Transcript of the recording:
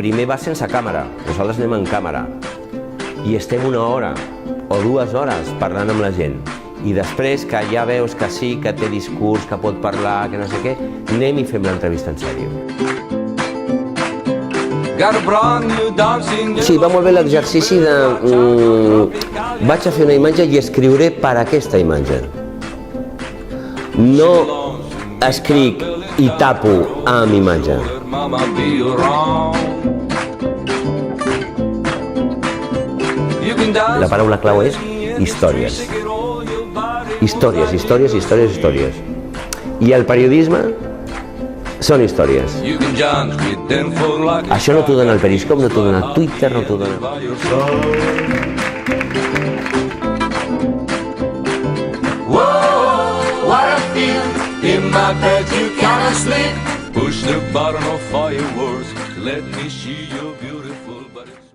primer va sense càmera, nosaltres anem amb càmera i estem una hora o 2 hores parlant amb la gent i després que ja veus que sí, que té discurs, que pot parlar, que no sé què, anem i fem l'entrevista en sèrio. Sí, va molt bé l'exercici de... vaig a fer una imatge i escriuré per aquesta imatge. No escric i tapo amb imatge. La paraula clau és històries. Històries, històries, històries, històries. I el periodisme són històries. Això no t'ho dona el Periscope, no t'ho dona el Twitter, no t'ho dona... In my bed you cannot sleep. Push the button of fireworks. Let me see your beautiful body.